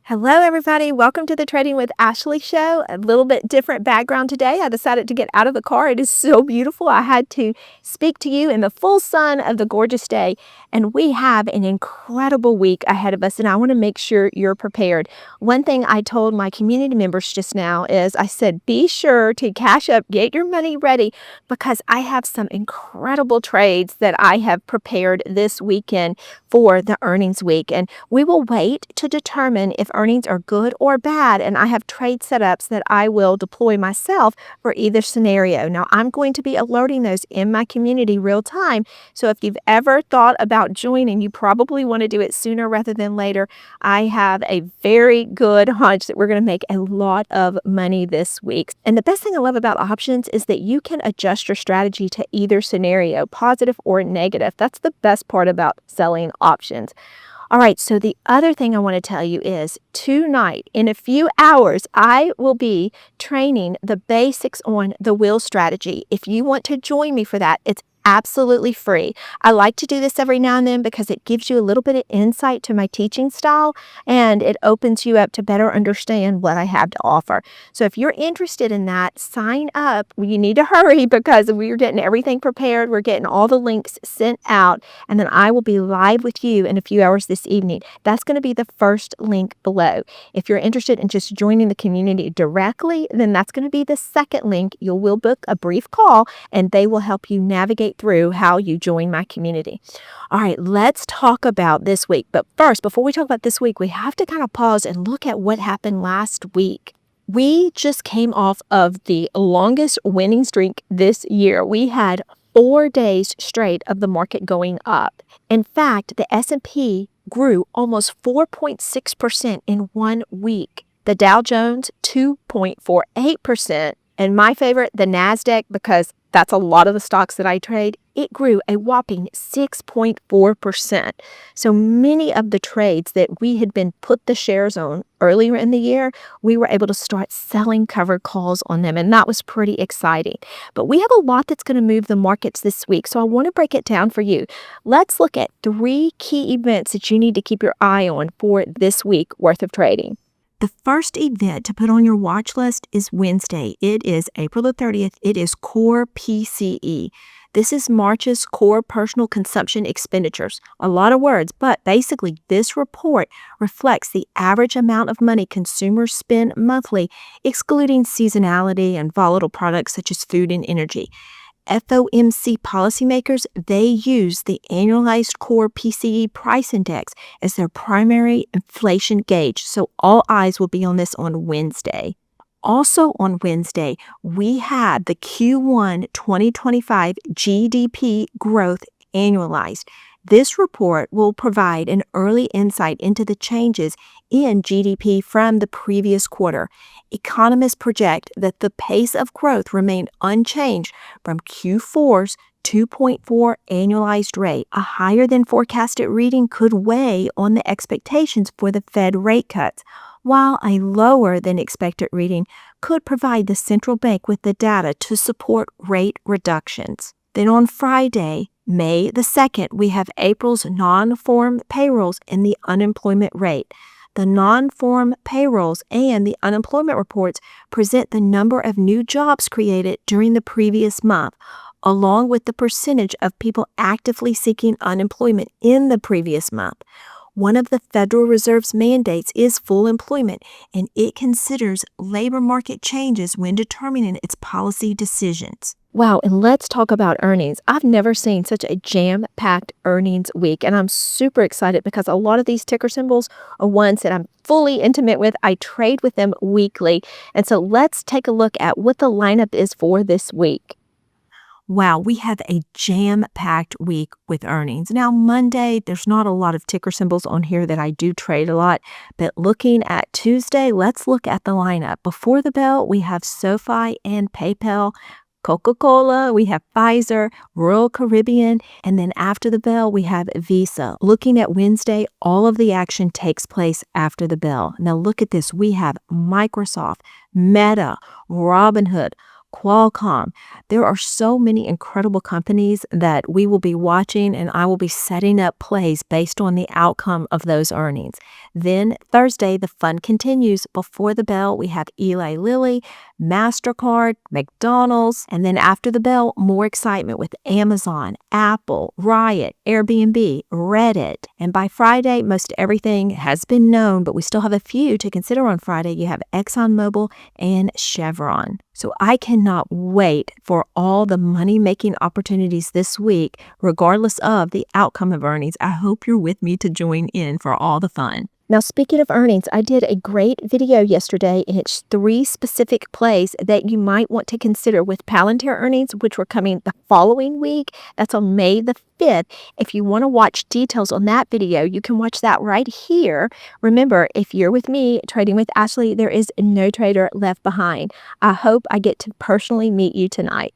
Hello, everybody. Welcome to the Trading with Ashley show. A little bit different background today. I decided to get out of the car. It is so beautiful. I had to speak to you in the full sun of the gorgeous day, and we have an incredible week ahead of us, and I want to make sure you're prepared. One thing I told my community members just now is I said, be sure to cash up, get your money ready, because I have some incredible trades that I have prepared this weekend for the earnings week, and we will wait to determine if earnings are good or bad, and I have trade setups that I will deploy myself for either scenario. Now, I'm going to be alerting those in my community real time, so if you've ever thought about joining, you probably want to do it sooner rather than later. I have a very good hunch that we're going to make a lot of money this week. And the best thing I love about options is that you can adjust your strategy to either scenario, positive or negative. That's the best part about selling options. All right, so the other thing I want to tell you is tonight, in a few hours, I will be training the basics on the wheel strategy. If you want to join me for that, it's absolutely free. I like to do this every now and then because it gives you a little bit of insight to my teaching style, and it opens you up to better understand what I have to offer. So if you're interested in that, sign up. You need to hurry because we're getting everything prepared. We're getting all the links sent out, and then I will be live with you in a few hours this evening. That's going to be the first link below. If you're interested in just joining the community directly, then that's going to be the second link. You will book a brief call, and they will help you navigate through how you join my community. All right, let's talk about this week. But first, before we talk about this week, we have to kind of pause and look at what happened last week. We just came off of the longest winning streak this year. We had 4 days straight of the market going up. In fact, the S&P grew almost 4.6% in 1 week. The Dow Jones, 2.48%. And my favorite, the NASDAQ, because that's a lot of the stocks that I trade, it grew a whopping 6.4%. So many of the trades that we had been put the shares on earlier in the year, we were able to start selling covered calls on them, and that was pretty exciting. But we have a lot that's going to move the markets this week, so I want to break it down for you. Let's look at 3 key events that you need to keep your eye on for this week worth of trading. The first event to put on your watch list is Wednesday. It is April the 30th. It is Core PCE. This is March's core personal consumption expenditures. A lot of words, but basically this report reflects the average amount of money consumers spend monthly, excluding seasonality and volatile products such as food and energy. FOMC policymakers, they use the annualized core PCE price index as their primary inflation gauge, so all eyes will be on this on Wednesday. Also on Wednesday, we had the Q1 2025 GDP growth annualized. This report will provide an early insight into the changes in GDP from the previous quarter. Economists project that the pace of growth remained unchanged from Q4's 2.4 annualized rate. A higher than forecasted reading could weigh on the expectations for the Fed rate cuts, while a lower than expected reading could provide the central bank with the data to support rate reductions. Then on Friday, May the 2nd, we have April's non-farm payrolls and the unemployment rate. The non-farm payrolls and the unemployment reports present the number of new jobs created during the previous month, along with the percentage of people actively seeking unemployment in the previous month. One of the Federal Reserve's mandates is full employment, and it considers labor market changes when determining its policy decisions. Wow, and let's talk about earnings. I've never seen such a jam-packed earnings week, and I'm super excited because a lot of these ticker symbols are ones that I'm fully intimate with. I trade with them weekly, and so let's take a look at what the lineup is for this week. Wow, we have a jam-packed week with earnings. Now, Monday, there's not a lot of ticker symbols on here that I do trade a lot, but looking at Tuesday, let's look at the lineup. Before the bell, we have SoFi and PayPal, Coca-Cola, we have Pfizer, Royal Caribbean, and then after the bell, we have Visa. Looking at Wednesday, all of the action takes place after the bell. Now look at this. We have Microsoft, Meta, Robinhood, Qualcomm. There are so many incredible companies that we will be watching, and I will be setting up plays based on the outcome of those earnings. Then Thursday, the fun continues. Before the bell, we have Eli Lilly, MasterCard, McDonald's, and then after the bell, more excitement with Amazon, Apple, Riot, Airbnb, Reddit. And by Friday, most everything has been known, but we still have a few to consider on Friday. You have ExxonMobil and Chevron. So I cannot wait for all the money-making opportunities this week, regardless of the outcome of earnings. I hope you're with me to join in for all the fun. Now, speaking of earnings, I did a great video yesterday, and it's 3 specific plays that you might want to consider with Palantir earnings, which were coming the following week. That's on May the 5th. If you want to watch details on that video, you can watch that right here. Remember, if you're with me, Trading with Ashley, there is no trader left behind. I hope I get to personally meet you tonight.